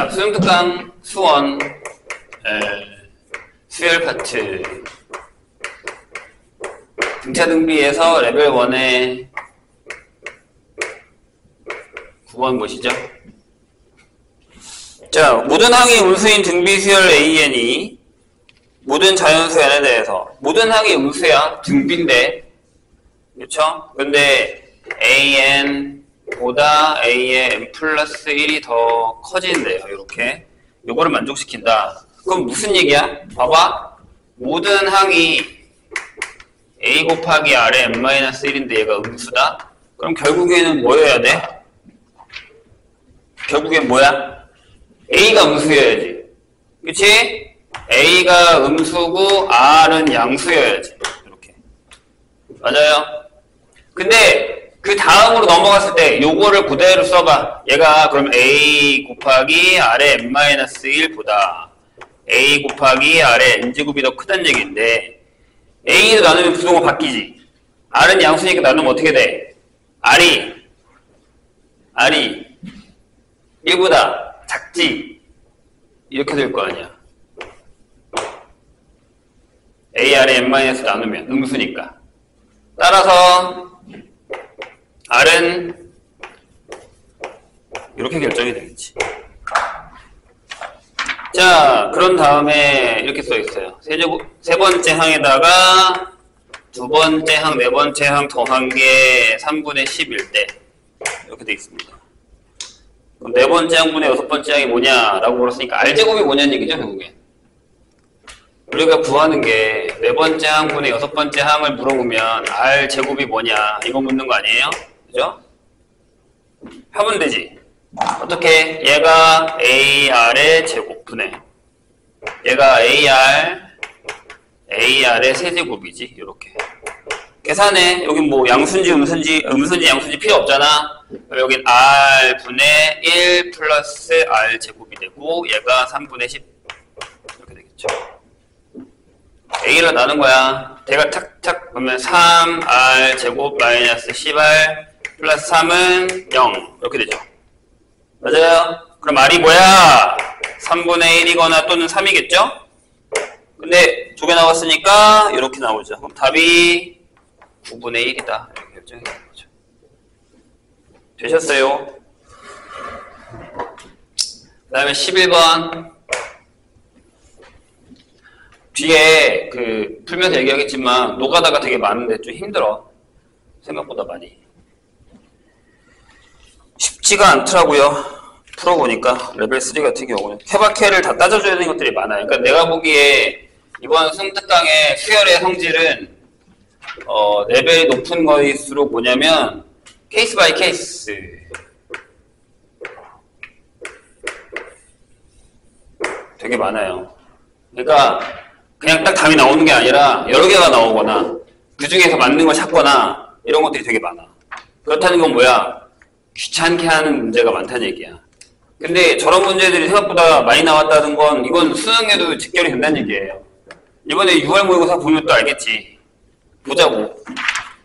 자, 수능특강 수원 수열 파트 등차 등비에서 레벨 1의 9번 보시죠. 자, 모든 항이 음수인 등비 수열 AN이 모든 자연수 N에 대해서 모든 항이 음수야. 등비인데 그렇죠? 근데 AN보다 A의 N 플러스 1이 더 커진대요. 이렇게 요거를 만족시킨다. 그럼 무슨 얘기야? 봐봐. 모든 항이 A 곱하기 R의 N-1인데 얘가 음수다? 그럼 결국에는 뭐여야 돼? 결국엔 뭐야? A가 음수여야지. 그치? A가 음수고 R은 양수여야지. 이렇게. 맞아요? 근데 그 다음으로 넘어갔을 때 요거를 그대로 써봐. 얘가 그럼 A 곱하기 R의 N-1보다 A 곱하기 R의 N제곱이 더 크다는 얘기인데 A로 나누면 부동호 바뀌지. R은 양수니까 나누면 어떻게 돼? R이 1보다 작지. 이렇게 될 거 아니야. A, R의 N- 나누면 음수니까. 따라서 R은 이렇게 결정이 되겠지. 자, 그런 다음에 이렇게 써 있어요. 세 번째 항에다가 두 번째 항, 네 번째 항 더한 게 3분의 10일 때 이렇게 돼 있습니다. 그럼 네 번째 항분의 여섯 번째 항이 뭐냐라고 물었으니까 R제곱이 뭐냐는 얘기죠, 결국엔. 우리가 구하는 게 네 번째 항분의 여섯 번째 항을 물어보면 R제곱이 뭐냐 이거 묻는 거 아니에요? 그죠? 하면 되지. 어떻게? 얘가 AR의 제곱 분의 얘가 AR의 세제곱이지. 이렇게 계산해. 여긴 뭐 양수인지 음수인지 양수인지 필요 없잖아. 여긴 R분의 1 플러스 R제곱이 되고 얘가 3분의 10 이렇게 되겠죠. A를 나눈 거야. 대가 착착 그러면 3R제곱 마이너스 10R 플러스 3은 0 이렇게 되죠. 맞아요? 그럼 R이 뭐야? 3분의 1이거나 또는 3이겠죠? 근데 두 개 나왔으니까 이렇게 나오죠. 그럼 답이 9분의 1이다. 이렇게 결정이 되는 거죠. 되셨어요? 그 다음에 11번. 뒤에 풀면서 얘기하겠지만 노가다가 되게 많은데 좀 힘들어. 생각보다 많이. 쉽지가 않더라고요. 풀어보니까 레벨 3 같은 경우는 케바케를 다 따져줘야 되는 것들이 많아요. 그러니까 내가 보기에 이번 수능특강의 수열의 성질은 레벨이 높은 거일수록 뭐냐면 케이스 바이 케이스 되게 많아요. 그러니까 그냥 딱 답이 나오는 게 아니라 여러 개가 나오거나 그 중에서 맞는 걸 찾거나 이런 것들이 되게 많아. 그렇다는 건 뭐야? 귀찮게 하는 문제가 많다는 얘기야. 근데 저런 문제들이 생각보다 많이 나왔다는 건 이건 수능에도 직결이 된다는 얘기예요. 이번에 6월 모의고사 보면 또 알겠지. 보자고.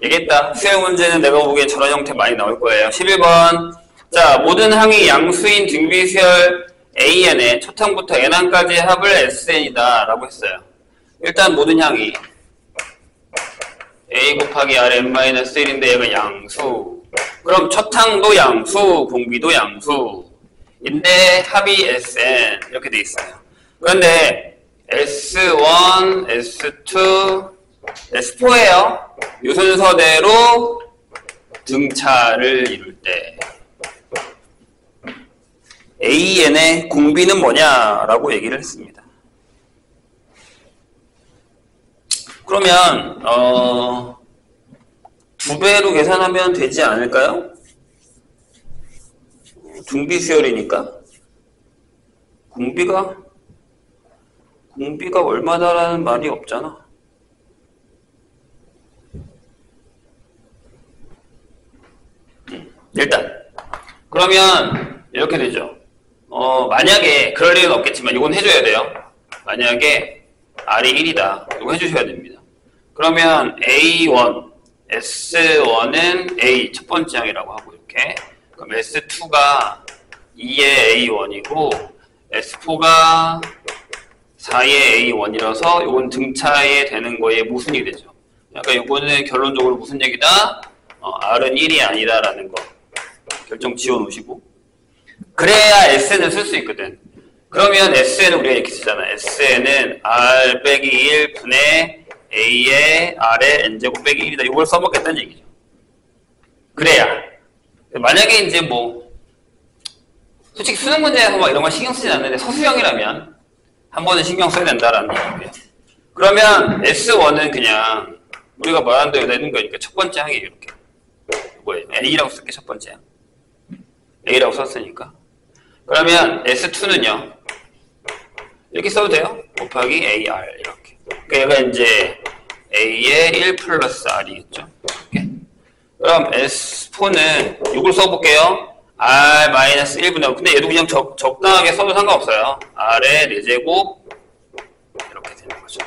얘기했다. 수행 문제는 내가 보기엔 저런 형태 많이 나올 거예요. 11번. 자, 모든 항이 양수인 등비 수열 AN의 첫 항부터 N항까지의 합을 SN이다 라고 했어요. 일단 모든 향이 A 곱하기 R N-1인데 얘가 양수. 그럼 첫 항도 양수, 공비도 양수인데 합이 SN 이렇게 돼 있어요. 그런데 S1, S2, S4예요. 이 순서대로 등차를 이룰 때 AN의 공비는 뭐냐라고 얘기를 했습니다. 그러면 2배로 계산하면 되지 않을까요? 등비 수열이니까 공비가 얼마다라는 말이 없잖아. 일단 그러면 이렇게 되죠. 만약에 그럴 일은 없겠지만 이건 해줘야 돼요. 만약에 R이 1이다. 이거 해주셔야 됩니다. 그러면 A1, S1은 A 첫 번째 항이라고 하고 이렇게. 그럼 S2가 2의 A1이고 S4가 4의 A1이라서 요건 등차에 되는 거에 모순이 되죠. 그러니까 요거는 결론적으로 무슨 얘기다? R은 1이 아니다라는 거 결정 지어 놓으시고, 그래야 SN을 쓸 수 있거든. 그러면 SN은 우리가 이렇게 쓰잖아. SN은 R 빼기 1 분의 A의 R의 N제곱 빼기 1이다. 이걸 써먹겠다는 얘기죠. 그래야. 만약에 이제 뭐 솔직히 수능 문제에서 뭐 이런 거 신경 쓰지 않는데 서수형이라면 한 번은 신경 써야 된다라는 얘기고요. 그러면 S1은 그냥 우리가 말한 대로 내는 거니까 첫 번째 항이 이렇게 뭐예요? A라고 쓸게. 첫 번째 항 A라고 썼으니까. 그러면 S2는요 이렇게 써도 돼요. 곱하기 AR 이렇게. 그러니까 얘가 이제 A의 1 플러스 R이겠죠. 이렇게. 그럼 S4는 이걸 써볼게요. R 마이너스 1분의 5. 근데 얘도 그냥 적당하게 써도 상관없어요. R의 4제곱 이렇게 되는 거죠.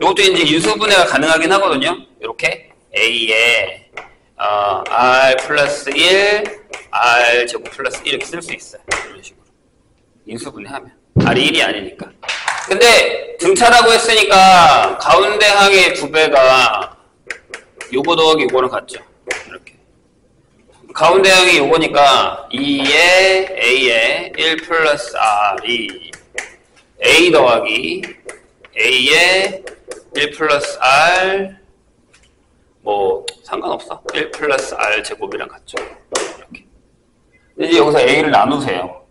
이것도 이제 인수분해가 가능하긴 하거든요. 이렇게 A에 R 플러스 1, R 제곱 플러스 1 이렇게 쓸 수 있어요. 이런 식으로. 인수분해하면. R이 1이 아니니까. 근데 등차라고 했으니까 가운데 항의 2배가 요거 더하기 요거랑 같죠. 이렇게. 가운데 항이 요거니까 2의 A의 1 플러스 R이 A 더하기 A의 1 플러스 R 뭐 상관없어. 1 플러스 R 제곱이랑 같죠. 이렇게. 근데 이제 여기서 A를 나누세요.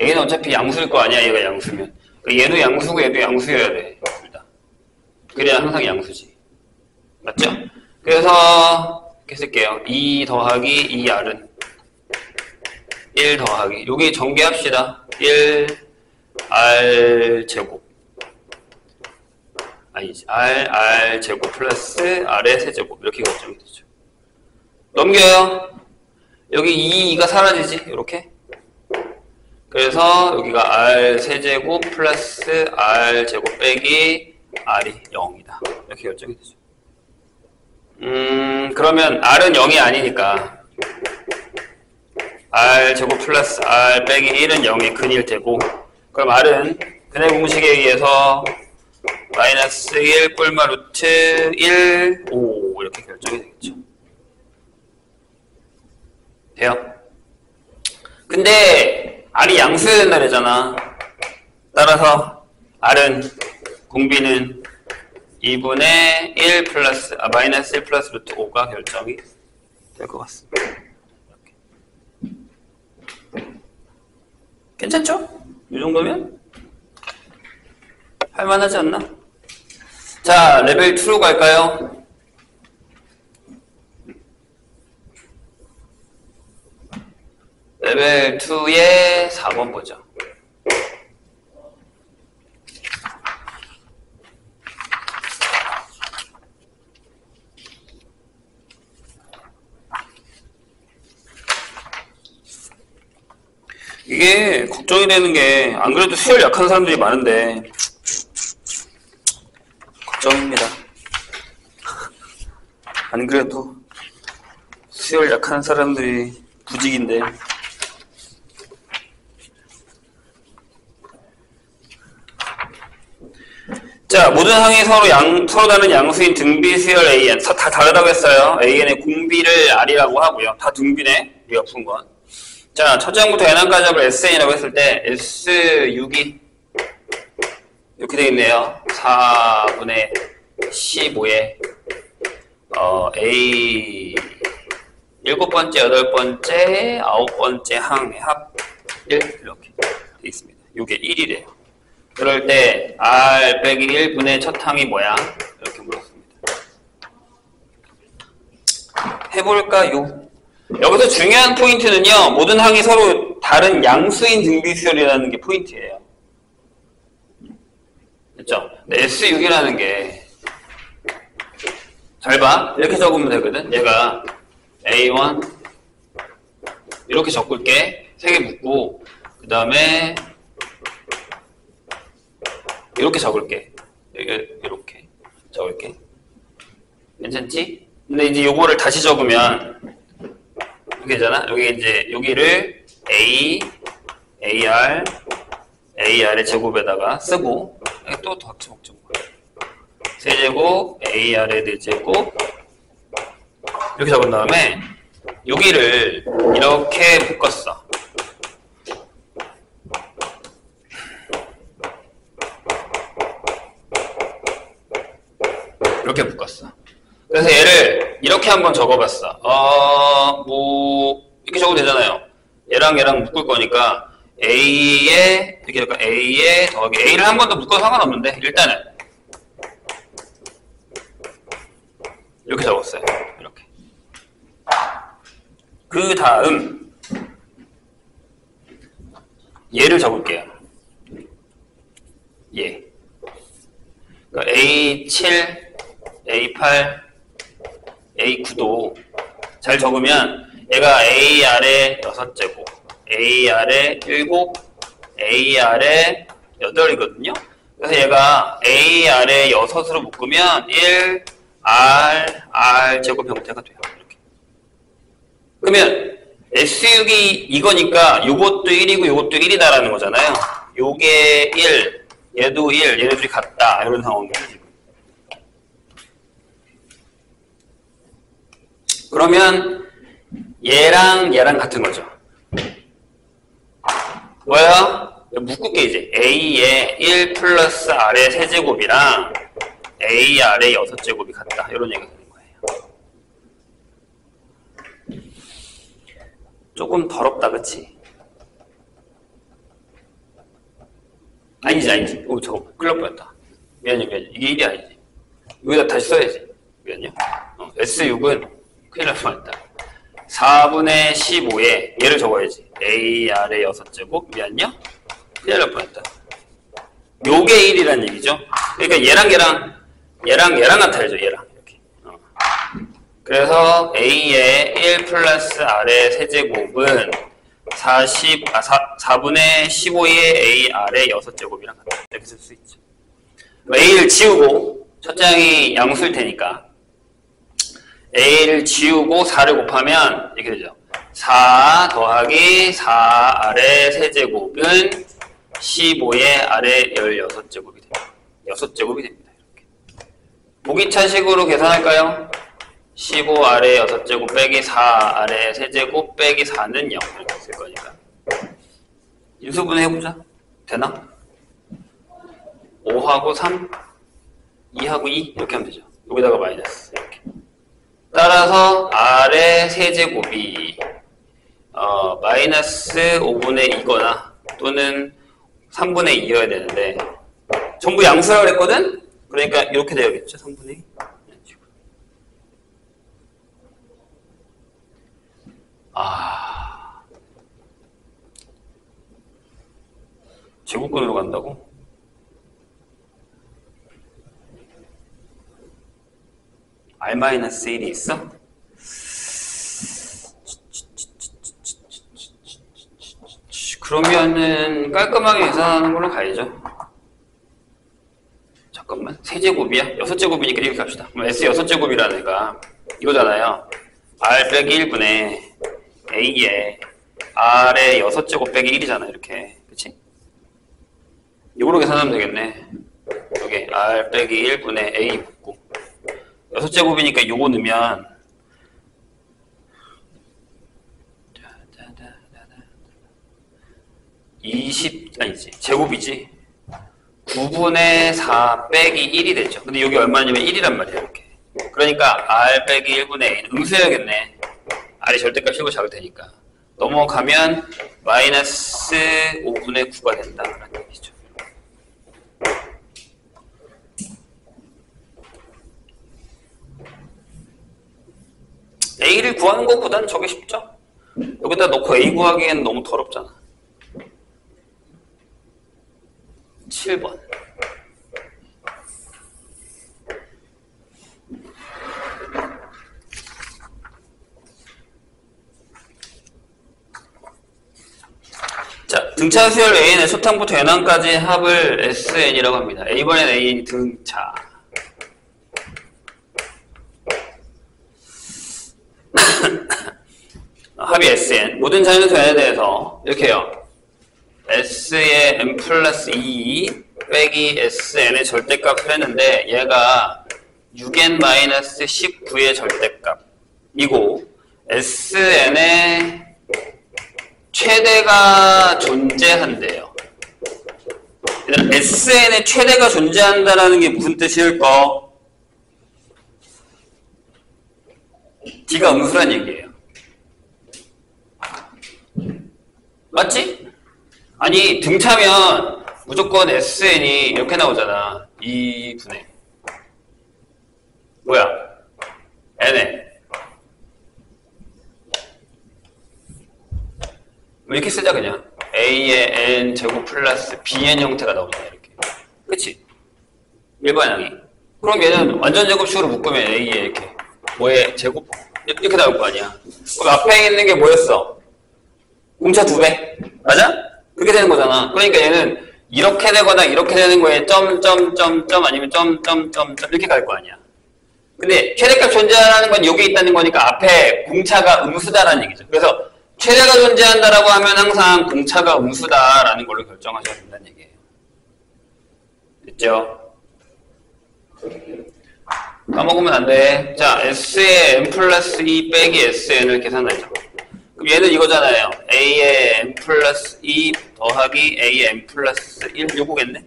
A는 어차피 양수일 거 아니야. 얘가 양수면. 얘도 양수고 얘도 양수여야 돼. 둘 다. 그래야 항상 양수지. 맞죠? 그래서 이렇게 쓸게요. 2 더하기 2R은 1 더하기 여기 전개합시다. 1R 제곱 아니지. R 제곱 플러스 R의 세제곱 이렇게 결정이 되죠. 넘겨요. 여기 2가 사라지지. 이렇게. 그래서 여기가 R 세제곱 플러스 R 제곱 빼기 R이 0이다. 이렇게 결정이 되죠. 그러면 R은 0이 아니니까 R 제곱 플러스 R 빼기 1은 0의 근일 테고, 그럼 R은 근해 공식에 의해서 마이너스 1 뿔마 루트 1, 5 이렇게 결정이 되겠죠. 돼요? 근데 R이 양수였나 그러잖아. 따라서 R은 공비는 2분의 1 플러스 마이너스 1 플러스 루트 5가 결정이 될 것 같습니다. 이렇게. 괜찮죠? 이 정도면 할만하지 않나? 자, 레벨 2로 갈까요? 레벨 2의 4번 보죠. 이게 걱정이 되는 게 안 그래도 수열 약한 사람들이 많은데 걱정입니다. 안 그래도 수열 약한 사람들이 부직인데 자, 모든 항이 서로 다른 양수인 등비 수열 AN 다 다르다고 했어요. AN의 공비를 R이라고 하고요. 다 등비네. 우리가 푼 건. 자, 첫째 항부터 n항까지 합을 SN이라고 했을 때 S6이 이렇게 되어 있네요. 4분의 15에 A 7번째, 8번째, 9번째 항의 합 1 이렇게 되어 있습니다. 이게 1이래요. 그럴 때 R 빼기 1분의 첫 항이 뭐야? 이렇게 물었습니다. 해볼까요? 여기서 중요한 포인트는요, 모든 항이 서로 다른 양수인 등비수열이라는 게 포인트예요. 됐죠? S6이라는 게, 잘 봐. 이렇게 적으면 되거든? 얘가 A1, 이렇게 적을게. 3개 묶고, 그 다음에, 이렇게 적을게. 이렇게 적을게. 괜찮지? 근데 이제 요거를 다시 적으면, 이렇게 되잖아? 여기 이제, 여기를 A, AR, AR의 제곱에다가 쓰고 또 더 합쳐먹죠. 세제곱 AR의 4제곱 이렇게 적은 다음에 여기를 이렇게 묶었어. 이렇게 묶었어. 그래서 얘를 이렇게 한번 적어봤어. 이렇게 적어도 되잖아요. 얘랑 얘랑 묶을 거니까 A에 이렇게 약간 A에 더하기 A를 한 번 더 묶어도 상관없는데 일단은 이렇게 적었어요. 이렇게. 그 다음 얘를 적을게요. 얘. 그러니까 A7, A8, A9도 잘 적으면 얘가 AR의 6제곱, AR의 7, AR의 8이거든요. 그래서 얘가 AR의 6으로 묶으면 1, R 제곱 형태가 돼요. 이렇게. 그러면 S6이 이거니까 요것도 1이고 요것도 1이다라는 거잖아요. 요게 1, 얘도 1, 얘네들이 같다. 이런 상황이에요, 지금. 그러면 얘랑 얘랑 같은 거죠. 뭐야? 묶을게 이제. A의 1 플러스 R의 세제곱이랑 AR의 6제곱이 같다. 이런 얘기가 되는 거예요. 조금 더럽다, 그치? 아니지. 잠깐만. 끌려 뻔했다. 미안해. 이게 1이 아니지. 여기다 다시 써야지. 미안해요. S6은 큰일 날 뻔했다. 4분의 15에 얘를 적어야지. AR의 6제곱. 미안요? 큰일 날 뻔했다. 요게 1이란 얘기죠. 그러니까 얘랑 같아야죠. 얘랑. 이렇게. 그래서 A의 1 플러스 R의 세제곱은 4분의 15의 AR의 6제곱이랑 같다. 이렇게 쓸 수 있죠. A를 지우고, 첫 장이 양수일 테니까. A를 지우고 4를 곱하면 이렇게 되죠. 4 더하기 4R의 세제곱은 15의 R의 16제곱이 됩니다. 6제곱이 됩니다. 이렇게. 보기차식으로 계산할까요? 15R의 6제곱 빼기 4R의 세제곱 빼기 4는 0 이렇게 쓸 거니까. 인수분해 해보자. 되나? 5하고 3, 2하고 2 이렇게 하면 되죠. 여기다가 마이너스 이렇게. 따라서 R의 세제곱이 마이너스 5분의 2거나 또는 3분의 2여야 되는데 전부 양수라고 그랬거든? 그러니까 이렇게 되어야겠죠. 3분의 2. 제곱근으로 간다고? R-1이 있어? 그러면은 깔끔하게 계산하는 걸로 가야죠. 잠깐만. 세제곱이야? 6제곱이니까 이렇게 갑시다. 그럼 S 6제곱이라는 애가 이거잖아요. R 빼기 1분의 A에 R의 6제곱 빼기 1이잖아. 이렇게. 그치? 이거로 계산하면 되겠네. 여기 R 빼기 1분의 A 붙고 6제곱이니까 요거 넣으면 20, 아니지, 제곱이지. 9분의 4 빼기 1이 되죠. 근데 여기 얼마냐면 1이란 말이야, 이렇게. 그러니까 R 빼기 1분의 A는 음수해야겠네. R이 절대값 실고 작을 테니까. 넘어가면 마이너스 5분의 9가 된다라는 얘기죠. A를 구하는 것보다는 저게 쉽죠? 여기다 넣고 A 구하기에는 너무 더럽잖아. 7번. 자, 등차 수열 A는 소탕부터 연항까지 합을 SN이라고 합니다. A번엔 A 등차. 합이 SN. 모든 자연수 N에 대해서 이렇게 해요. S의 n 플러스 2 빼기 Sn의 절대값을 했는데 얘가 6n 마이너스 19의 절대값이고 Sn의 최대가 존재한대요. Sn의 최대가 존재한다라는 게 무슨 뜻일까? D가 음수란 얘기예요. 맞지? 아니 등차면 무조건 SN이 이렇게 나오잖아. 2분의 뭐야? N에 이렇게 쓰자 그냥 A의 N 제곱 플러스 BN 형태가 나오잖아 이렇게. 그치? 일반항이. 그럼 얘는 완전 제곱식으로 묶으면 A에 이렇게 뭐의 제곱 이렇게 나올 거 아니야. 그럼 앞에 있는 게 뭐였어? 공차 2배. 맞아? 그렇게 되는 거잖아. 그러니까 얘는 이렇게 되거나 이렇게 되는 거에 점점점점 아니면 점점점점 이렇게 갈 거 아니야. 근데 최대값 존재하는 건 여기 있다는 거니까 앞에 공차가 음수다라는 얘기죠. 그래서 최대가 존재한다라고 하면 항상 공차가 음수다라는 걸로 결정하셔야 된다는 얘기예요. 됐죠? 까먹으면 안 돼. 자, S의 n 플러스 2 빼기 Sn을 계산하죠. 그럼 얘는 이거잖아요. A의 n 플러스 2 더하기 A의 n 플러스 1 요거겠네?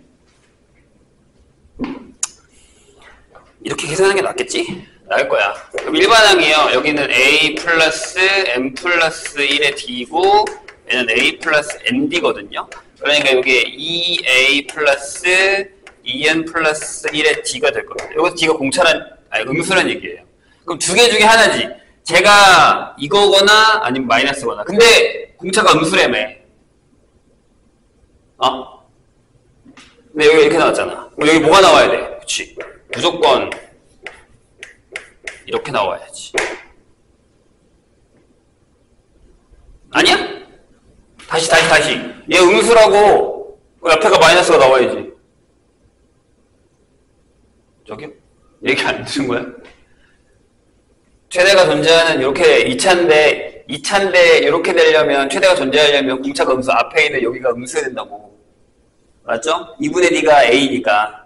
이렇게 계산하는 게 낫겠지? 나을 거야. 그럼 일반항이에요. 여기는 A 플러스 n 플러스 1의 D고 얘는 A 플러스 ND거든요. 그러니까 여기에 2A 플러스 2N 플러스 1의 D가 될 겁니다. 여기서 D가 음수란 얘기예요. 그럼 두 개 중에 하나지. 제가 이거거나 아니면 마이너스거나. 근데 공차가 음수라며. 근데 여기 이렇게 나왔잖아. 그럼 여기 뭐가 나와야 돼? 그치. 무조건 이렇게 나와야지. 아니야? 다시. 얘 음수라고 그 옆에가 마이너스가 나와야지. 저기요? 얘기 안 들은 거야? 최대가 존재하는 이렇게 2차인데 이렇게 되려면 최대가 존재하려면 공차가 음수 앞에 있는 여기가 음수해야 된다고. 맞죠? 2분의 D가 A니까.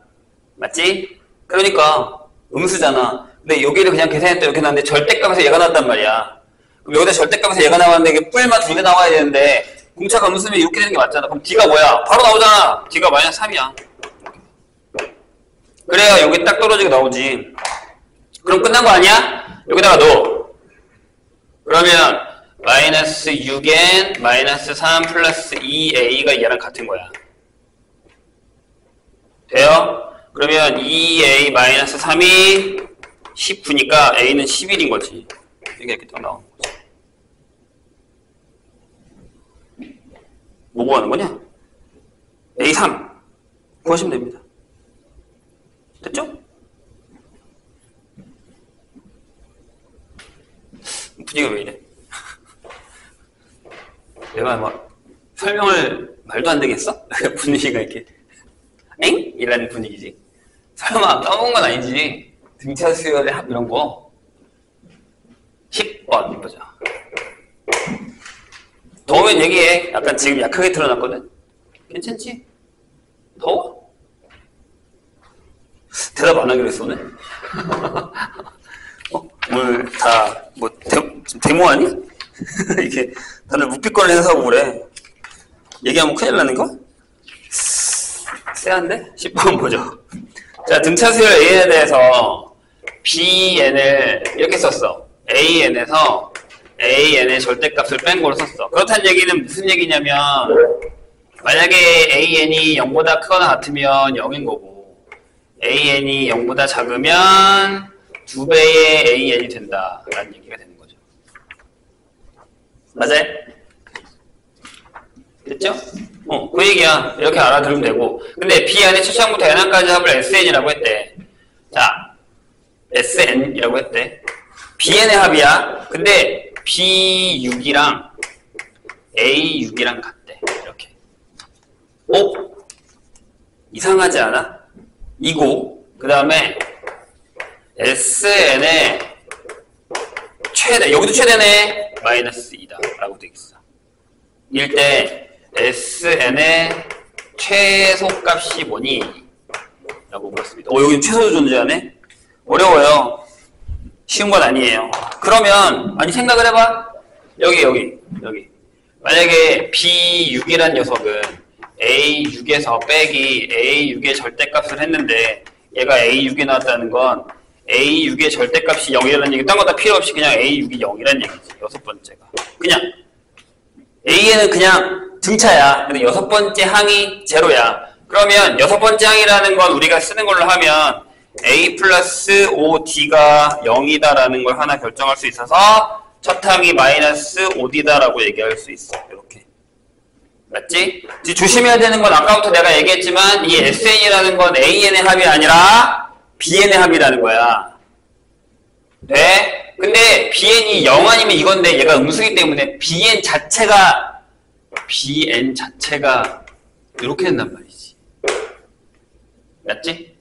맞지? 그러니까 음수잖아. 근데 여기를 그냥 계산했다 이렇게 나왔는데 절대값에서 얘가 나왔단 말이야. 그럼 여기다 절대값에서 얘가 나왔는데 이게 뿔만 두 개 나와야 되는데 공차가 음수면 이렇게 되는 게 맞잖아. 그럼 D가 뭐야? 바로 나오잖아. D가 마이너스 3이야. 그래야 여기 딱 떨어지게 나오지. 그럼 끝난 거 아니야? 여기다가 넣어. 그러면 마이너스 6n 마이너스 3 플러스 2a가 얘랑 같은 거야. 돼요? 그러면 2a 마이너스 3이 19니까 a는 11인 거지. 이게 이렇게 딱 나오는 거지. 뭐 구하는 거냐? a 3 구하시면 됩니다. 됐죠? 분위기가 왜 이래? 내가 막 설명을 말도 안 되겠어? 분위기가 이렇게 엥? 이라는 분위기지. 설마 까먹은 건 아니지. 등차 수열의 합 이런 거 10번 보자. 더우면 얘기해. 약간 지금 약하게 틀어놨거든. 괜찮지? 더워? 대답 안 하기로 했어 오늘? 오늘 다 뭐 데모하니? 이게 다들 묵비권을 행사하고 그래. 얘기하면 큰일 나는 거? 쎄한데? 10번 보죠. 자, 등차 수열 AN에 대해서 BN을 이렇게 썼어. AN에서 AN의 절대값을 뺀 걸로 썼어. 그렇다는 얘기는 무슨 얘기냐면 만약에 AN이 0보다 크거나 같으면 0인 거고 AN이 0보다 작으면 2배의 AN이 된다라는 얘기가 되는 거죠. 맞아요? 됐죠? 그 얘기야. 이렇게 알아들으면 되고. 근데 B 안에 최초항부터 N항까지 합을 SN이라고 했대. 자, SN이라고 했대. BN의 합이야. 근데 B6이랑 A6이랑 같대. 이렇게. 이상하지 않아? 이고, 그 다음에 SN의 최대, 여기도 최대네. 마이너스 2다. 라고 되겠어. 일 때 SN의 최소값이 뭐니? 라고 물었습니다. 여기 최소도 존재하네? 어려워요. 쉬운 건 아니에요. 그러면 아니 생각을 해봐. 여기 만약에 B6이란 녀석은 A6에서 빼기 A6의 절대값을 했는데 얘가 A6이 나왔다는 건 A6의 절대값이 0이라는 얘기, 딴 거 다 필요 없이 그냥 A6이 0이라는 얘기지. 여섯 번째가 그냥 A에는 그냥 등차야. 근데 여섯 번째 항이 제로야. 그러면 여섯 번째 항이라는 건 우리가 쓰는 걸로 하면 A 플러스 5D가 0이다라는 걸 하나 결정할 수 있어서 첫 항이 마이너스 5D다라고 얘기할 수 있어. 이렇게. 맞지? 조심해야 되는 건 아까부터 내가 얘기했지만 이 SN이라는 건 AN의 합이 아니라 BN의 합이라는 거야. 네? 근데 BN이 0 아니면 이건데 얘가 음수기 때문에 BN 자체가 이렇게 된단 말이지. 맞지?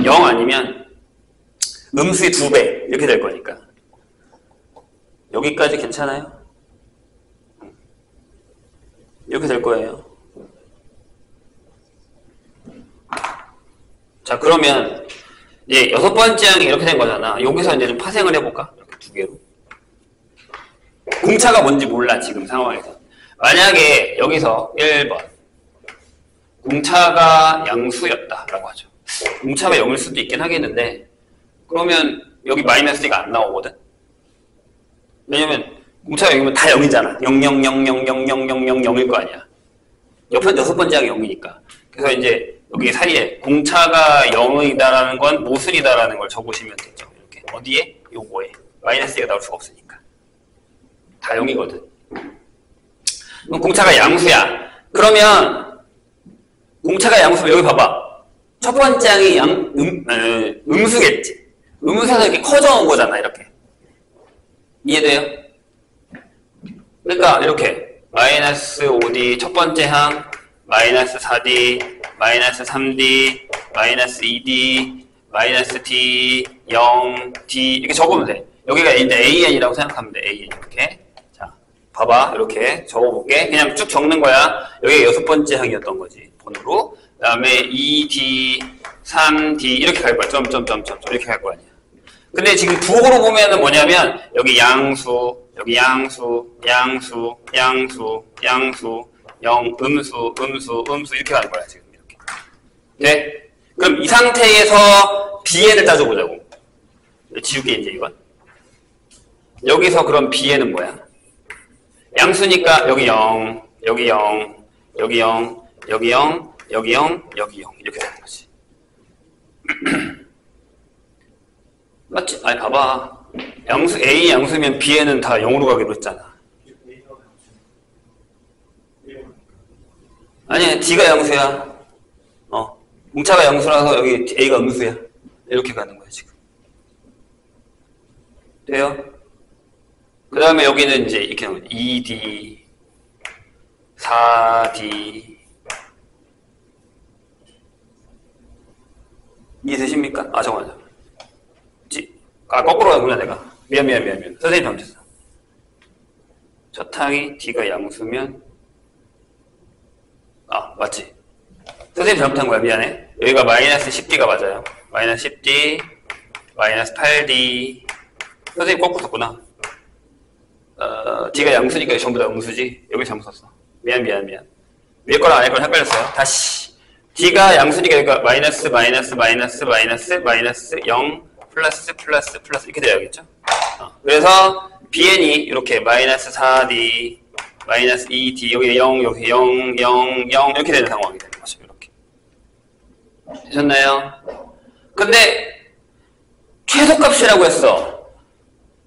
0 아니면 음수의 2배 이렇게 될 거니까. 여기까지 괜찮아요? 이렇게 될 거예요. 자, 그러면 이제 여섯 번째 항이 이렇게 된 거잖아. 여기서 이제 좀 파생을 해볼까? 이렇게 두 개로. 공차가 뭔지 몰라, 지금 상황에서. 만약에 여기서 1번 공차가 양수였다라고 하죠. 공차가 0일 수도 있긴 하겠는데 그러면 여기 마이너스 D가 안 나오거든? 왜냐면 공차가 0이면 다 0이잖아. 0, 0, 0, 0, 0, 0, 0, 0, 0일 거 아니야. 옆에 여섯 번째 항이 0이니까. 그래서 이제 여기 사이에 공차가 0이다라는 건 모순이다라는 걸 적으시면 되죠. 이렇게. 어디에? 요거에. 마이너스 D가 나올 수가 없으니까. 다 0이거든. 그럼 공차가 양수야. 그러면 공차가 양수면 여기 봐봐. 첫 번째 항이 음수겠지. 음수에서 이렇게 커져온 거잖아. 이렇게. 이해돼요? 그러니까 이렇게 마이너스 5D 첫 번째 항, 마이너스 4D, 마이너스 3D, 마이너스 2D, 마이너스 D, 0, D 이렇게 적으면 돼. 여기가 이제 AN이라고 생각하면 돼. AN 이렇게. 자, 봐봐. 이렇게 적어볼게. 그냥 쭉 적는 거야. 여기가 여섯 번째 항이었던 거지. 번호로. 그 다음에 2D, 3D 이렇게 갈 거야. 점점점점 이렇게 갈 거 아니야. 근데 지금 부호로 보면은 뭐냐면 여기 양수, 여기 양수, 양수, 양수, 양수, 0, 음수, 음수, 음수 이렇게 가는 거야 지금 이렇게. 네? 그럼 이 상태에서 BN을 따져보자고. 지울게 이제 이건. 여기서 그럼 BN은 뭐야? 양수니까 여기 0, 여기 0, 여기 0, 여기 0, 여기 0, 여기 0 이렇게 되는 거지. 맞지? 아니 봐봐. 양수 A 양수면 B에는 다 0으로 가기로 했잖아. 아니 D가 양수야. 공차가 양수라서 여기 A가 음수야. 이렇게 가는 거야 지금. 돼요? 그 다음에 여기는 이제 이렇게 나오죠. 2D 4D 이해되십니까? 아 잠깐만요. 거꾸로 가구나 내가. 미안. 선생님 잘못했어. 첫 항이 D가 양수면 맞지? 선생님 잘못한 거야. 미안해. 여기가 마이너스 10D가 맞아요. 마이너스 10D 마이너스 8D 선생님 거꾸로 썼구나. D가 양수니까 전부 다 음수지. 여기 잘못 썼어. 미안. 위에 거랑 아래 거랑 헷갈렸어요. 다시. D가 양수니까 여기가 마이너스 0 플러스 이렇게 돼야겠죠? 그래서 BN이 이렇게 마이너스 4D 마이너스 2D 여기 0 여기 0 이렇게 되는 상황이 되는 거죠. 이렇게 되셨나요? 근데 최소값이라고 했어.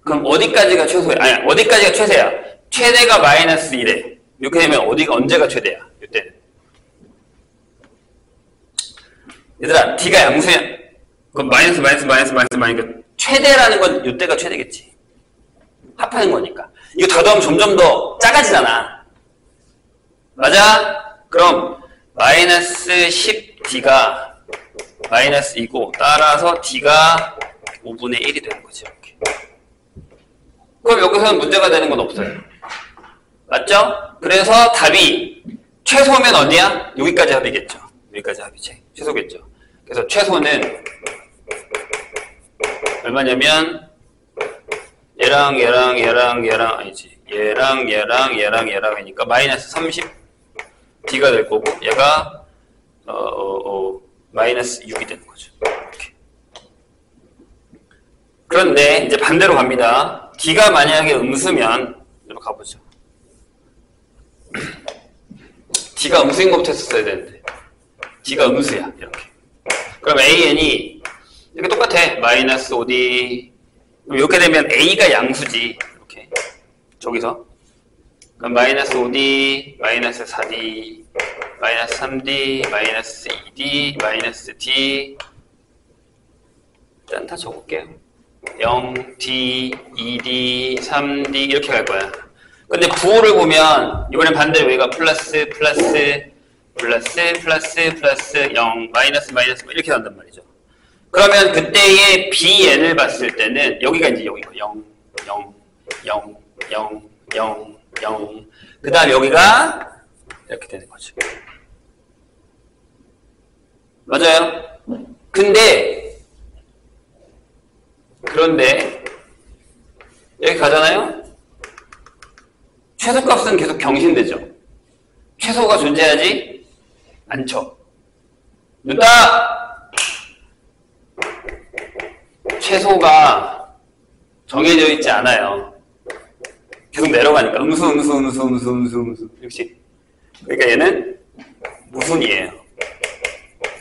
그럼 어디까지가 최소야? 아니 어디까지가 최대야? 최대가 마이너스 1에 이렇게 되면 어디가 언제가 최대야? 이때는 얘들아 D가 양수야. 그럼 마이너스 최대라는 건 이때가 최대겠지. 합하는 거니까. 이거 다 더하면 점점 더 작아지잖아. 맞아? 그럼 마이너스 10D가 마이너스 2고 따라서 D가 5분의 1이 되는 거지. 이렇게. 그럼 여기서는 문제가 되는 건 없어요. 맞죠? 그래서 답이 최소면 어디야? 여기까지 합이겠죠. 여기까지 합이지. 최소겠죠. 그래서 최소는 얼마냐면 얘랑 아니지. 얘랑 하니까 마이너스 30D가 될 거고 얘가 마이너스 6이 되는 거죠. 이렇게. 그런데 이제 반대로 갑니다. D가 만약에 음수면 이렇게 가보죠. D가 음수인 것부터 했었어야 되는데 D가 음수야. 이렇게. 그럼 AN이 이렇게 똑같아. 마이너스 5D 이렇게 되면 A가 양수지. 이렇게. 저기서. 그럼 마이너스 5D, 마이너스 4D, 마이너스 3D, 마이너스 2D, 마이너스 D. 일단 다 적을게요. 0, D, 2D, 3D 이렇게 갈 거야. 근데 부호를 보면 이번엔 반대로 여기가 플러스 0, 마이너스 이렇게 간단 말이죠. 그러면 그때의 BN을 봤을 때는 여기가 이제 여기고 0, 0, 0, 0, 0, 0. 그 다음 여기가 이렇게 되는 거죠. 맞아요? 그런데 여기 가잖아요? 최소값은 계속 경신되죠. 최소가 존재하지 않죠. 눈다! 최소가 정해져 있지 않아요. 계속 내려가니까 음수 역시. 그러니까 얘는 무순이에요.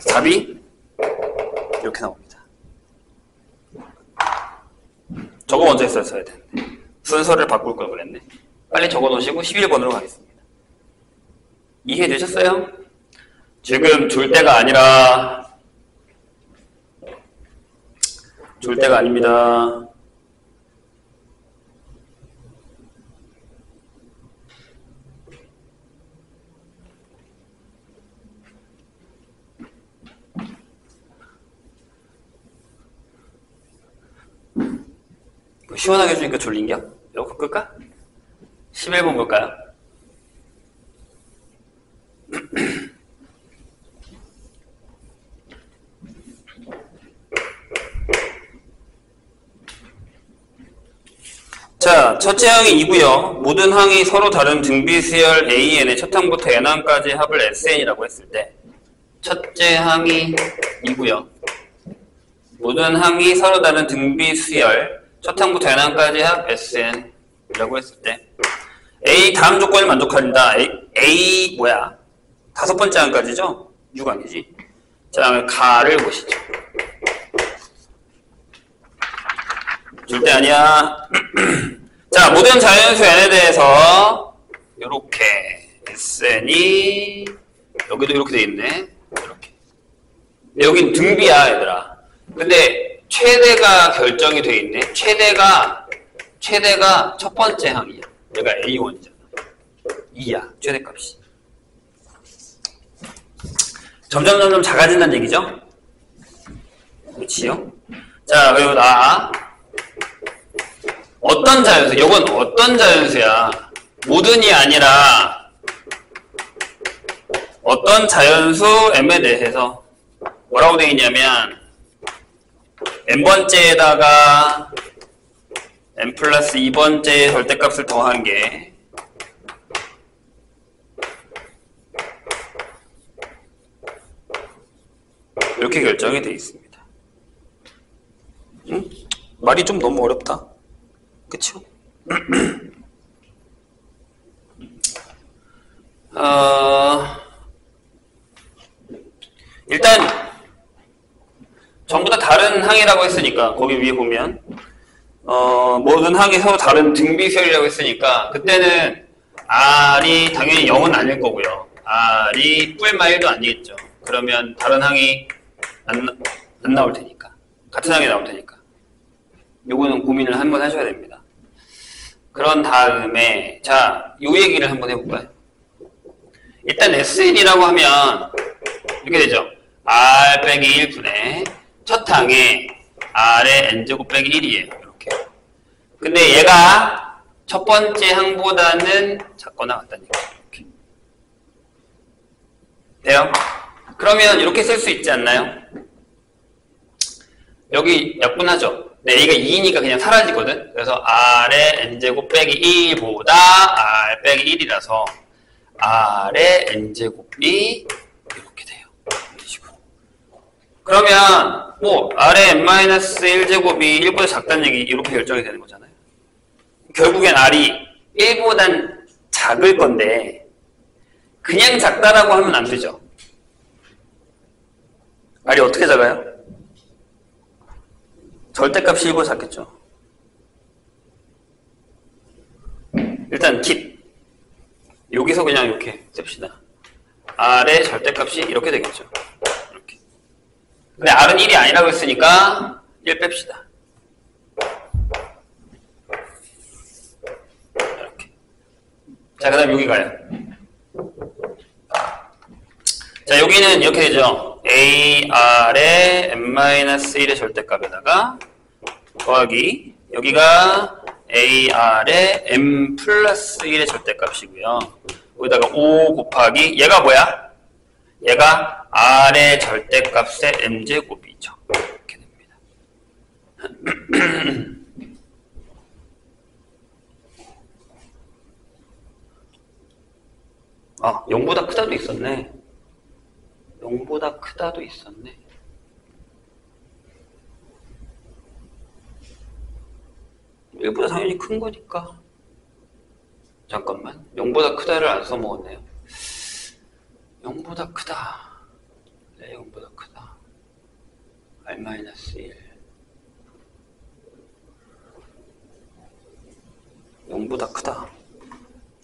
답이 이렇게 나옵니다. 저거 먼저 했었어야 되는데 순서를 바꿀 걸 그랬네. 빨리 적어 놓으시고 11번으로 가겠습니다. 이해되셨어요? 지금 졸 때가 아니라 졸 때가 아닙니다. 시원하게 해주니까 졸린겨? 이거 끌까? 11번 볼까요? 자, 첫째 항이 2고요. 모든 항이 서로 다른 등비수열 AN의 첫 항부터 N항까지 합을 SN이라고 했을 때 첫째 항이 2고요. 모든 항이 서로 다른 등비수열 첫 항부터 N항까지 합 SN이라고 했을 때 A 다음 조건을 만족한다. A 뭐야? 다섯 번째 항까지죠? 6 아니지? 자, 다음에 가를 보시죠. 절대 아니야. 자, 모든 자연수 n에 대해서 이렇게 SN이 여기도 이렇게 돼 있네. 이렇게. 여긴 등비야, 얘들아. 근데 최대가 결정이 돼 있네. 최대가 첫 번째 항이야. 얘가 A1이잖아. 2야, 최대값이. 점점 작아진다는 얘기죠? 그렇지요? 자, 그리고 어떤 자연수? 이건 어떤 자연수야? 모든이 아니라 어떤 자연수 M에 대해서 뭐라고 되어 있냐면 N번째에다가 N 플러스 2번째의 절대값을 더한 게 이렇게 결정이 되어 있습니다. 응? 말이 좀 너무 어렵다. 그쵸? 일단 전부 다 다른 항이라고 했으니까 거기 위에 보면 모든 항이 서로 다른 등비수열이라고 했으니까 그때는 R이 당연히 0은 아닐 거고요. R이 뿔마일도 아니겠죠. 그러면 다른 항이 안 나올 테니까. 같은 항이 나올 테니까. 요거는 고민을 한번 하셔야 됩니다. 그런 다음에 자, 요 얘기를 한번 해볼까요? 일단 SN이라고 하면 이렇게 되죠. R 빼기 1분의 첫 항에 R의 N제곱 빼기 1이에요. 이렇게. 근데 얘가 첫 번째 항보다는 작거나 같다니까. 이렇게. 돼요? 그러면 이렇게 쓸 수 있지 않나요? 여기 약분하죠? 네, A가 2이니까 그냥 사라지거든? 그래서 R의 N제곱 빼기 1보다 R 빼기 1이라서 R의 N제곱이 이렇게 돼요. 이런 식으로. 그러면 뭐 R의 N-1제곱이 1보다 작다는 얘기 이렇게 결정이 되는 거잖아요. 결국엔 R이 1보단 작을 건데 그냥 작다라고 하면 안 되죠. R이 어떻게 작아요? 절대값이 1보다 작겠죠. 일단 킵. 여기서 그냥 이렇게 씁시다. R의 절대값이 이렇게 되겠죠. 이렇게. 근데 R은 1이 아니라고 했으니까 1 뺍시다. 이렇게. 자, 그 다음 여기 가요. 자, 여기는 이렇게 되죠. AR의 n-1의 절대값에다가 더하기 여기가 AR의 m 플러스 1의 절대값이고요. 여기다가 5 곱하기 얘가 뭐야? 얘가 R의 절대값의 m제곱이죠. 이렇게 됩니다. 아, 0보다 크다도 있었네. 0보다 크다도 있었네. 1보다 당연히 큰 거니까. 잠깐만. 0보다 크다를 안 써먹었네요. 0보다 크다. 네, 0보다 크다. R-1. 0보다 크다.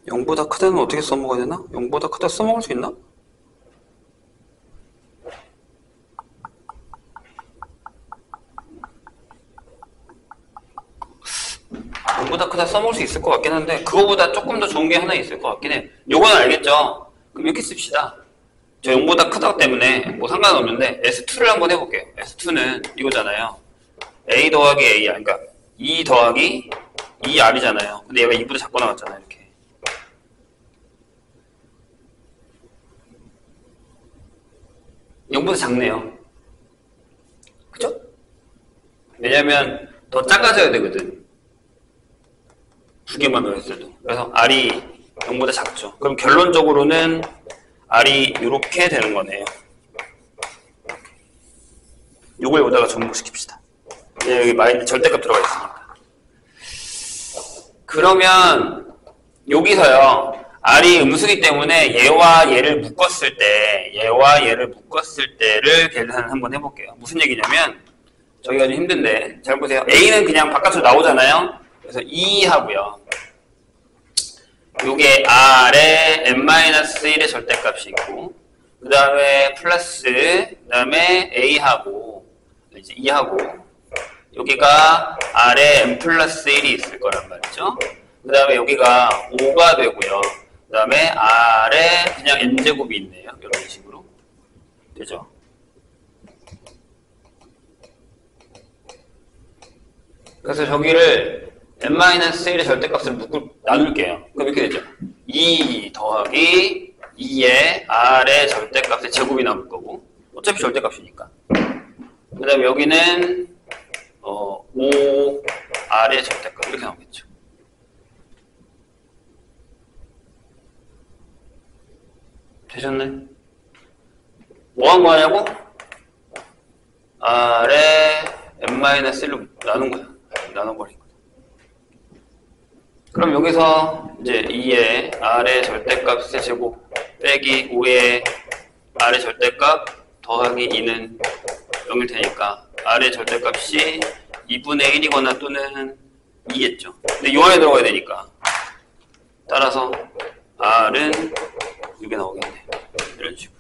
0보다 크다는 어떻게 써먹어야 되나? 0보다 크다 써먹을 수 있나? 보다 크다 써먹을 수 있을 것 같긴 한데 그거보다 조금 더 좋은 게 하나 있을 것 같긴 해. 요거는 알겠죠? 그럼 이렇게 씁시다. 저 0보다 크다 때문에 뭐 상관없는데 S2를 한번 해볼게요. S2는 이거잖아요. A 더하기 AR, 그러니까 2 더하기 2R이잖아요. 근데 얘가 2보다 작고 나왔잖아요. 이렇게. (0보다) 작네요. 그죠? 왜냐면 더 작아져야 되거든. 두 개만 넣었을 때. 그래서 R이 0보다 작죠. 그럼 결론적으로는 R이 이렇게 되는 거네요. 요걸 여기다가 접목시킵시다. 여기 마이너스 절대값 들어가 있으니까. 그러면 여기서요. R이 음수기 때문에 얘와 얘를 묶었을 때를 계산을 한번 해볼게요. 무슨 얘기냐면 저기가 좀 힘든데 잘 보세요. A는 그냥 바깥으로 나오잖아요. 그래서 2 하고요. 요게 R의 n-1의 절대값이고 그 다음에 플러스 그 다음에 A하고 이제 2하고 여기가 R의 n 플러스 1이 있을 거란 말이죠. 그 다음에 여기가 5가 되고요. 그 다음에 R의 그냥 n제곱이 있네요. 이런 식으로 되죠. 그래서 저기를 n-1의 절대값을 나눌게요. 그럼 이렇게 되죠. 2 더하기 2의 R의 절대값의 제곱이 남을 거고 어차피 절대값이니까. 그 다음에 여기는 5 R의 절대값 이렇게 나오겠죠. 되셨나요? 뭐 한 거냐고? R의 n-1로 나눈 거야. 나눠버린 거야. 그럼 여기서 이제 2의 R의 절대값의 제곱 빼기 5의 R의 절대값 더하기 2는 0일 테니까 R의 절대값이 2분의 1이거나 또는 2겠죠. 근데 요 안에 들어가야 되니까 따라서 R은 이게 나오겠네. 이런 식으로.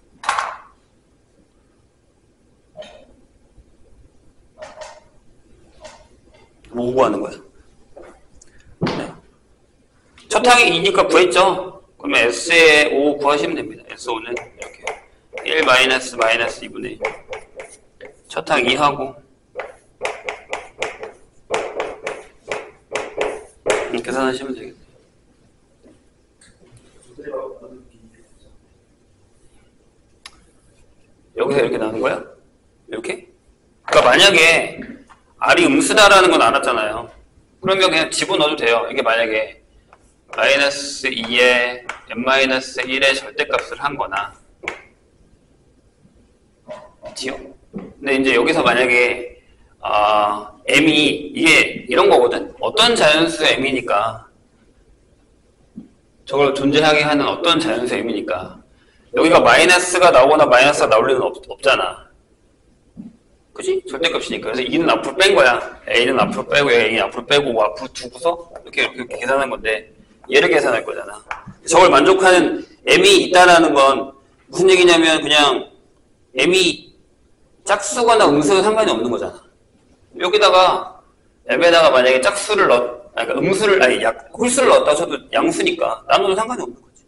뭐 구하는 거야? 네. 첫 항이 2니까 구했죠? 그러면 S의 5 구하시면 됩니다. S5는 이렇게 1 마이너스 2분의 1. 첫 항 2하고 계산하시면 되겠네요. 여기서 이렇게 나오는 거야? 이렇게? 그러니까 만약에 R이 음수다라는 건 알았잖아요. 그러면 그냥 집어넣어도 돼요. 이게 만약에 마이너스 2에 n-1의 절대값을 한 거나, 그치요? 근데 이제 여기서 만약에 m이 이게 이런 거거든. 어떤 자연수 m이니까, 저걸 존재하게 하는 어떤 자연수 m이니까 여기가 마이너스가 나오거나 마이너스가 나올 리는 없잖아. 그치? 절대값이니까. 그래서 2는 앞으로 뺀 거야. a는 앞으로 빼고 a는 앞으로 빼고 앞으로 두고서 이렇게 계산한 건데 얘를 계산할 거잖아. 저걸 만족하는 m이 있다라는 건 무슨 얘기냐면 그냥 m이 짝수거나 음수는 상관이 없는 거잖아. 여기다가 m에다가 만약에 짝수를 그러니까 홀수를 넣었다 쳐도 양수니까 나눠도 상관이 없는 거지.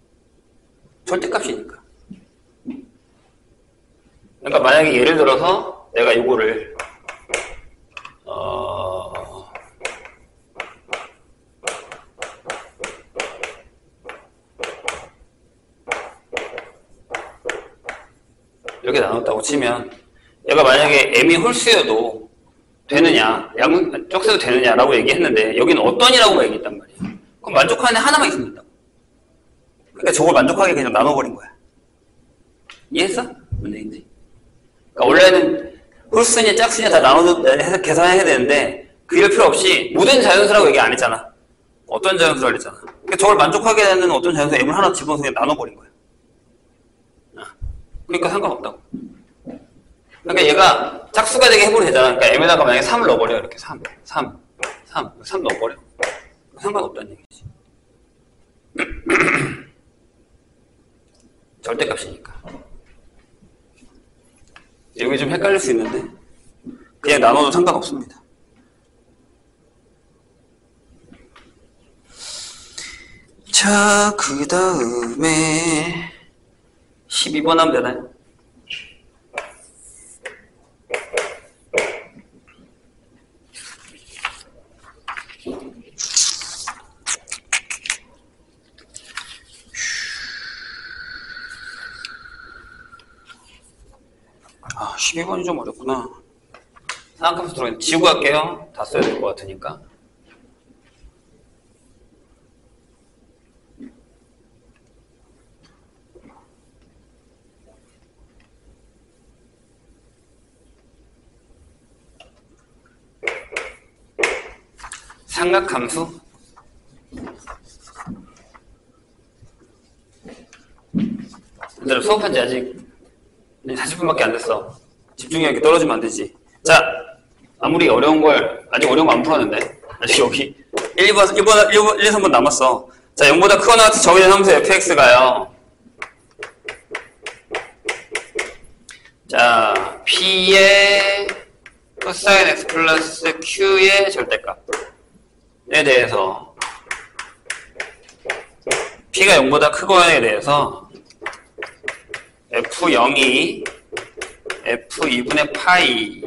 절대값이니까. 그러니까 만약에 예를 들어서 내가 이거를 이렇게 나눴다고 치면 얘가 만약에 m이 홀수여도 되느냐, 짝수도 되느냐라고 얘기했는데 여기는 어떤이라고 얘기했단 말이야. 그럼 만족하는 하나만 있으면 된다고. 그러니까 저걸 만족하게 그냥 나눠버린 거야. 이해했어? 문제인지. 그러니까 원래는 홀수냐 짝수냐 다 나눠서 계산해야 되는데 그럴 필요 없이 모든 자연수라고 얘기 안 했잖아. 어떤 자연수라고 했잖아. 그러니까 저걸 만족하게 되는 어떤 자연수 m을 하나 집어서 그냥 나눠버린 거야. 그러니까 상관없다고. 그러니까 얘가 짝수가 되게 해버려도 되잖아. 그러니까 m에다가 만약에 3을 넣어버려. 이렇게 3 넣어버려. 상관없다는 얘기지. 절대값이니까. 여기 좀 헷갈릴 수 있는데 그냥 나눠도 상관없습니다. 자, 그 다음에 12번 하면 되나요? 아, 12번이 좀 어렵구나. 상한값수 들어있는 지우고 갈게요. 다 써야 될 것 같으니까. 삼각함수. 근데 수업한 지 아직 40분밖에 안 됐어. 집중력이 떨어지면 안 되지. 자, 아무리 어려운 걸, 아직 어려운 거 안 풀었는데. 아직 여기 1, 3번 남았어. 자, 0보다 크거나 같이 정의된 함수 fx가요. 자, p의 코사인 x 플러스 q의 절대값에 대해서 p가 0보다 크거나에 대해서 f0이 f2분의 파이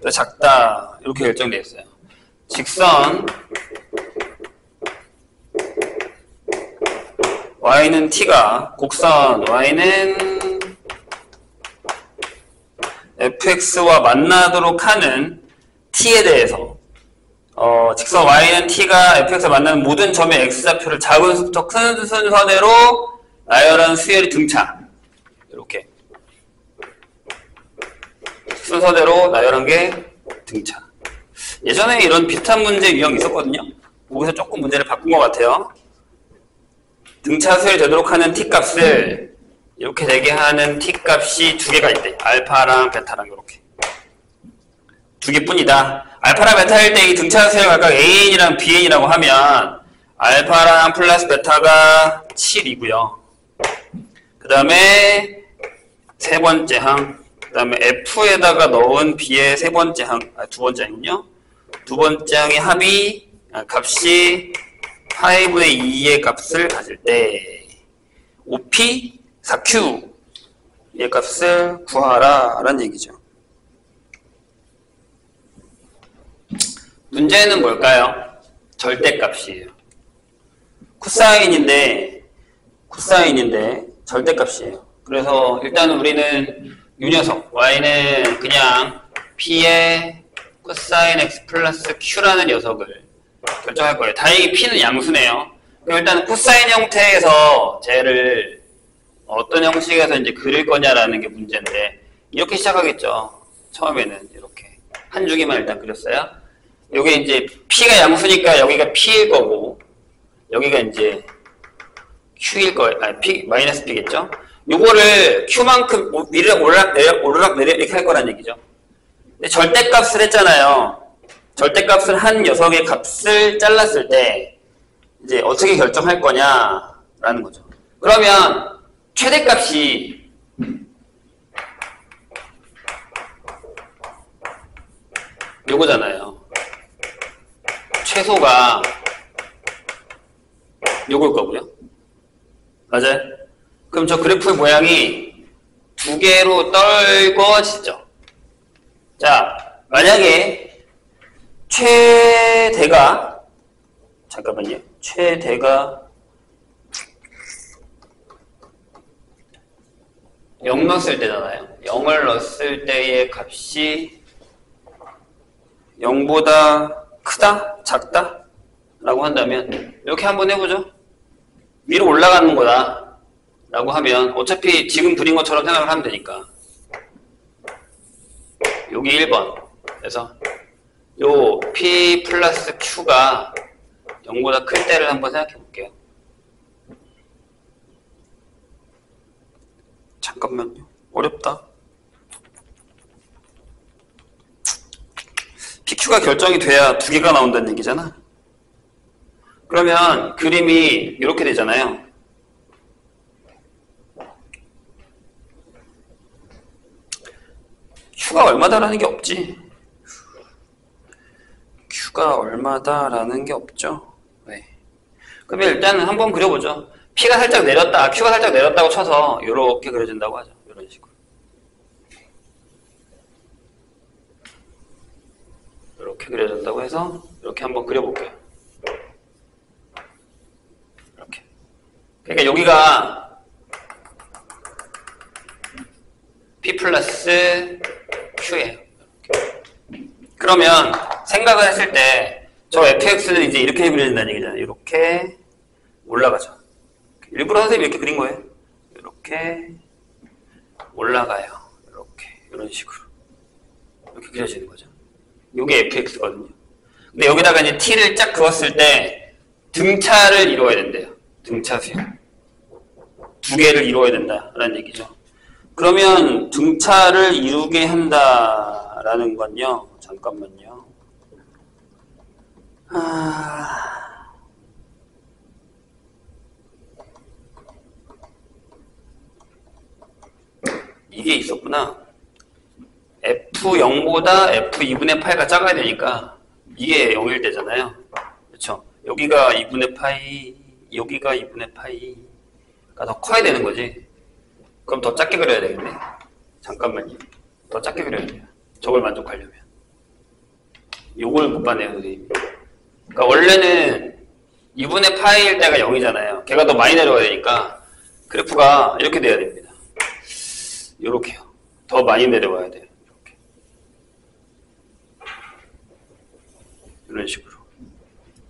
더 작다 이렇게 결정되어 있어요. 직선 y는 t가 곡선 y는 fx와 만나도록 하는 t에 대해서 직선 y는 t가 fx와 만나는 모든 점의 x좌표를 작은 수부터 큰 순서대로 나열한 수열이 등차. 이렇게 순서대로 나열한 게 등차. 예전에 이런 비슷한 문제 유형 있었거든요. 거기서 조금 문제를 바꾼 것 같아요. 등차 수열이 되도록 하는 t값을 이렇게 되게 하는 t값이 두 개가 있대. 알파랑 베타랑 이렇게 두 개뿐이다. 알파랑 베타일 때 이 등차 수열이 각각 an이랑 bn이라고 하면 알파랑 플러스 베타가 7이고요. 그 다음에 세 번째 항, 그 다음에 f에다가 넣은 b의 세 번째 항, 두 번째 항이군요. 두 번째 항의 합이 값이 8분의 2의 값을 가질 때 OP 4Q의 값을 구하라 라는 얘기죠. 문제는 뭘까요? 절대값이에요. 코사인인데 절대값이에요. 그래서 일단은 우리는 이 녀석 y는 그냥 p의 코사인 x 플러스 q라는 녀석을 결정할 거예요. 다행히 p는 양수네요. 그럼 일단 코사인 형태에서 쟤를 어떤 형식에서 이제 그릴 거냐라는 게 문제인데, 이렇게 시작하겠죠. 처음에는 이렇게 한 주기만 일단 그렸어요. 여기 이제 p가 양수니까 여기가 p일 거고, 여기가 이제 q일 거예요. 아니 p 마이너스 p겠죠. 요거를 q만큼 위로 오르락 내려 이렇게 할 거란 얘기죠. 근데 절대값을 했잖아요. 절대값을 한 녀석의 값을 잘랐을 때 이제 어떻게 결정할 거냐라는 거죠. 그러면 최대값이 요거잖아요. 최소가 요걸 거고요. 맞아요? 그럼 저 그래프의 모양이 두 개로 떨궈지죠. 자, 만약에 최대가, 잠깐만요. 최대가 0 넣었을 때잖아요. 0을 넣었을 때의 값이 0보다 크다? 작다? 라고 한다면 이렇게 한번 해보죠. 위로 올라가는 거다 라고 하면 어차피 지금 그린 것처럼 생각을 하면 되니까 여기 1번 그래서 요 p 플러스 q가 0보다 클 때를 한번 생각해 볼게요. 잠깐만요. 어렵다. pq가 결정이 돼야 두 개가 나온다는 얘기잖아. 그러면 그림이 이렇게 되잖아요. q가 얼마다라는 게 없지. q가 얼마다라는 게 없죠. 네. 그러면 일단은 한번 그려보죠. p가 살짝 내렸다, q가 살짝 내렸다고 쳐서 이렇게 그려진다고 하죠. 이런 식으로. 이렇게 그려진다고 해서 이렇게 한번 그려볼게요. 이렇게. 그러니까 여기가 p 플러스 q예요. 이렇게. 그러면 생각을 했을 때 저 fx는 이제 이렇게 그려진다는 얘기잖아요. 이렇게 올라가죠. 일부러 선생님이 이렇게 그린 거예요. 이렇게 올라가요. 이렇게 이런 식으로 이렇게 그려지는 거죠. 이게 fx거든요. 근데 여기다가 이제 t를 쫙 그었을 때 등차를 이루어야 된대요. 등차 수열 두 개를 이루어야 된다라는 얘기죠. 그러면 등차를 이루게 한다라는 건요. 잠깐만요. 이게 있었구나. F0보다 F2분의 파이가 작아야 되니까 이게 0일 때잖아요. 그렇죠? 여기가 2분의 파이, 여기가 2분의 파이가 더 커야 되는 거지. 그럼 더 작게 그려야 되겠네. 잠깐만요. 더 작게 그려야 돼요. 저걸 만족하려면. 요걸 못 봤네요, 선생님. 그러니까 원래는 2분의 파이일 때가 0이잖아요. 걔가 더 많이 내려가야 되니까 그래프가 이렇게 돼야 됩니다. 요렇게요. 더 많이 내려와야 돼요. 이렇게. 이런 식으로.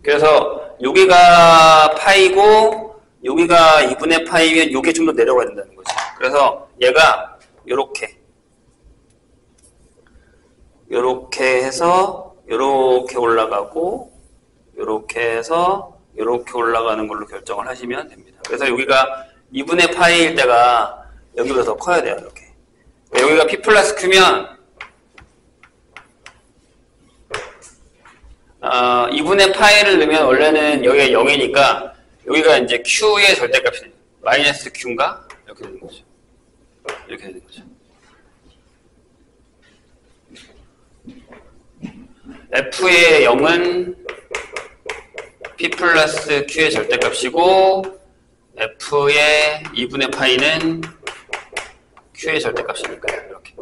그래서 여기가 파이고 여기가 2분의 파이면 요게 좀 더 내려가야 된다는 거죠. 그래서 얘가 요렇게 해서 요렇게 올라가고 요렇게 해서 요렇게 올라가는 걸로 결정을 하시면 됩니다. 그래서 여기가 2분의 파이일 때가 여기보다 더 커야 돼요. 이렇게. 여기가 p 플러스 q면 2분의 파이를 넣으면 원래는 여기가 0이니까 여기가 이제 q의 절대값이 마이너스 q인가? 이렇게 되는 거죠. 이렇게 되는 거죠. f의 0은 p 플러스 q의 절대값이고 f의 2분의 파이는 q의 절대값이니까요. 이렇게.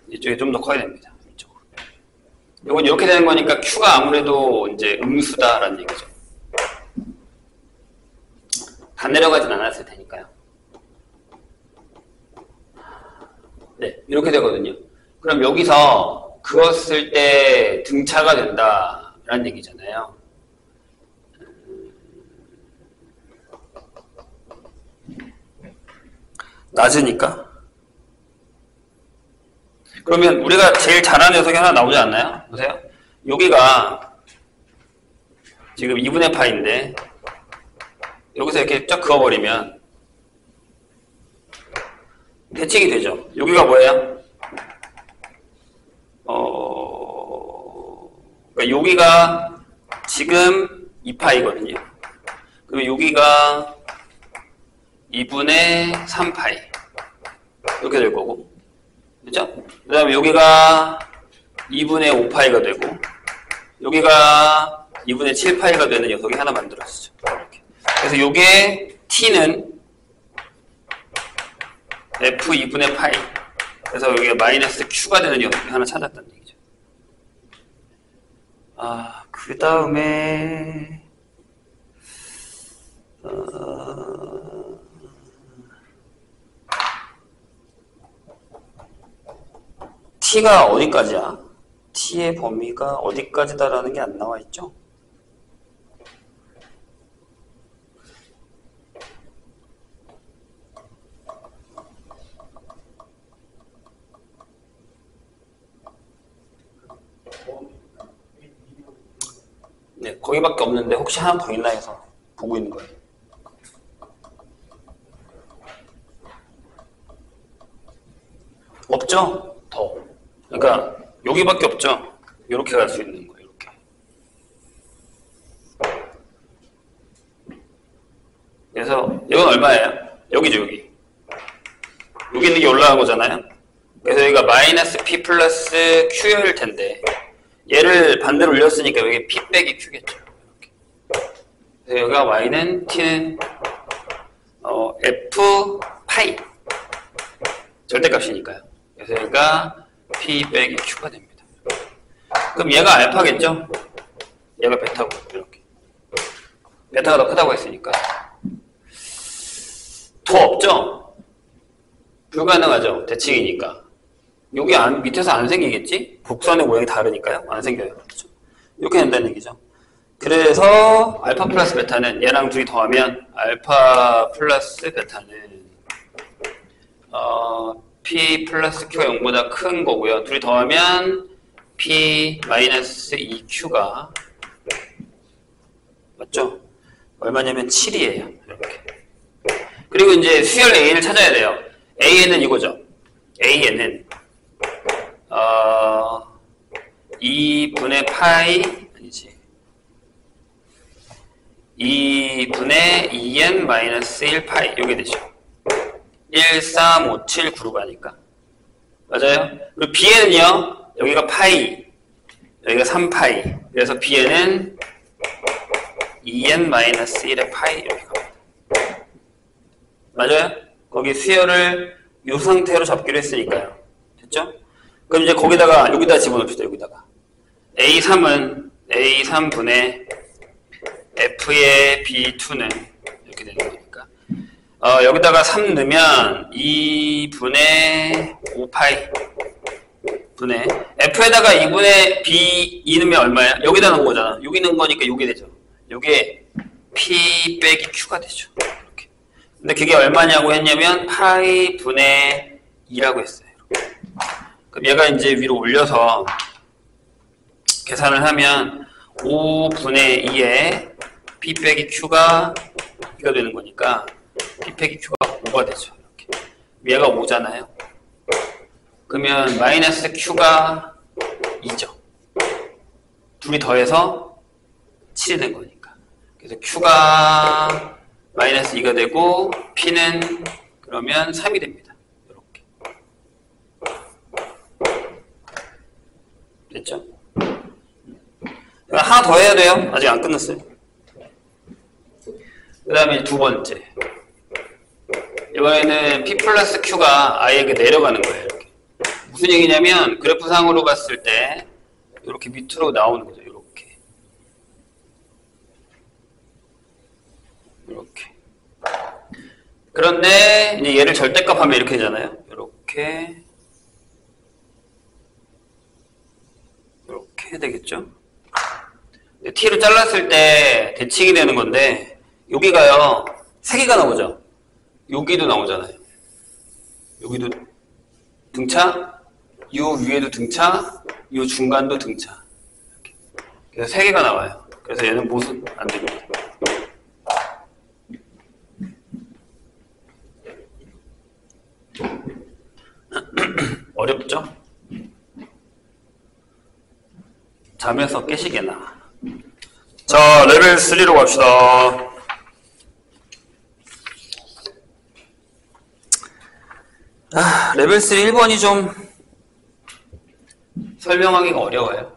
이쪽이 좀 더 커야 됩니다. 이쪽으로. 이건 이렇게 되는 거니까 q가 아무래도 이제 음수다라는 얘기죠. 다 내려가진 않았을 테니까요. 네, 이렇게 되거든요. 그럼 여기서 그거 쓸 때 등차가 된다라는 얘기잖아요. 낮으니까. 그러면 우리가 제일 잘하는 녀석이 하나 나오지 않나요? 보세요. 여기가 지금 2분의 파인데 여기서 이렇게 쫙 그어버리면 대칭이 되죠. 여기가 뭐예요? 그러니까 여기가 지금 2파이거든요. 그러면 여기가 2분의 3파이 이렇게 될 거고, 그죠? 그 다음에 여기가 2분의 5파이가 되고 여기가 2분의 7파이가 되는 녀석이 하나 만들어지죠. 이렇게. 그래서 요게 t는 f 2분의 파이, 그래서 여기가 마이너스 q가 되는 녀석이 하나 찾았다는 얘기죠. 그 다음에 t가 어디까지야? t의 범위가 어디까지다라는 게 안 나와 있죠? 네, 거기밖에 없는데 혹시 하나 더 있나 해서 보고 있는 거예요. 없죠? 더. 그러니까 여기밖에 없죠? 이렇게 갈 수 있는 거예요. 이렇게. 그래서 이건 얼마예요? 여기죠, 여기. 여기 있는 게 올라간 거잖아요. 그래서 여기가 마이너스 p 플러스 q일 텐데 얘를 반대로 올렸으니까 여기 p 빼기 q겠죠. 이렇게. 그래서 여기가 y는 t는 f 파이 절대값이니까요. 그래서 여기가 p 빼기 q가 됩니다. 그럼 얘가 알파겠죠? 얘가 베타고 이렇게. 베타가 더 크다고 했으니까. 더 없죠? 불가능하죠. 대칭이니까. 여기 밑에서 안 생기겠지? 곡선의 모양이 다르니까요. 안 생겨요. 그렇죠? 이렇게 된다는 얘기죠. 그래서 알파 플러스 베타는 얘랑 둘이 더하면 알파 플러스 베타는 p 플러스 q가 0보다 큰 거고요. 둘이 더하면 p 마이너스 2q가 맞죠? 얼마냐면 7이에요. 이렇게. 그리고 이제 수열 a를 찾아야 돼요. a는 이거죠. a는 2분의 파이 아니지 2분의 2n 마이너스 1파이 이게 되죠. 1, 3, 5, 7, 9로 가니까 맞아요? 그리고 bn은요 여기가 파이 여기가 3파이 그래서 bn은 2n 마이너스 1의 파이 이렇게 갑니다. 맞아요? 거기 수열을 이 상태로 잡기로 했으니까요. 됐죠? 그럼 이제 거기다가 여기다 집어넣읍시다. 여기다가 A3은 A3분의 F의 B2는 이렇게 되는 거니까 여기다가 3 넣으면 2분의 5파이 분의 F에다가 2분의 B2 넣으면 얼마야? 여기다 넣은 거잖아. 여기 넣은 거니까 요게 되죠. 요게 P 빼기 Q가 되죠. 이렇게. 근데 그게 얼마냐고 했냐면 파이 분의 2라고 했어요. 이렇게. 그럼 얘가 이제 위로 올려서 계산을 하면 5분의 2에 P 빼기 Q가 이가 되는 거니까 P 빼기 Q가 5가 되죠. 이렇게. 얘가 5잖아요. 그러면 마이너스 Q가 2죠. 둘이 더해서 7이 된 거니까. 그래서 Q가 마이너스 2가 되고 P는 그러면 3이 됩니다. 이렇게. 됐죠? 하나 더 해야 돼요. 아직 안 끝났어요. 그 다음에 두 번째. 이번에는 P 플러스 Q가 아예 내려가는 거예요. 이렇게. 무슨 얘기냐면 그래프상으로 봤을 때 이렇게 밑으로 나오는 거죠. 이렇게. 이렇게. 그런데 이제 얘를 절대값 하면 이렇게 되잖아요. 이렇게. t로 잘랐을 때 대칭이 되는 건데 여기가요 3개가 나오죠. 여기도 나오잖아요. 여기도 등차, 요 위에도 등차, 요 중간도 등차. 이렇게. 그래서 3개가 나와요. 그래서 얘는 못은 안 됩니다. 어렵죠? 잠에서 깨시게나. 자, 레벨 3로 갑시다. 레벨 3 1번이 좀 설명하기가 어려워요.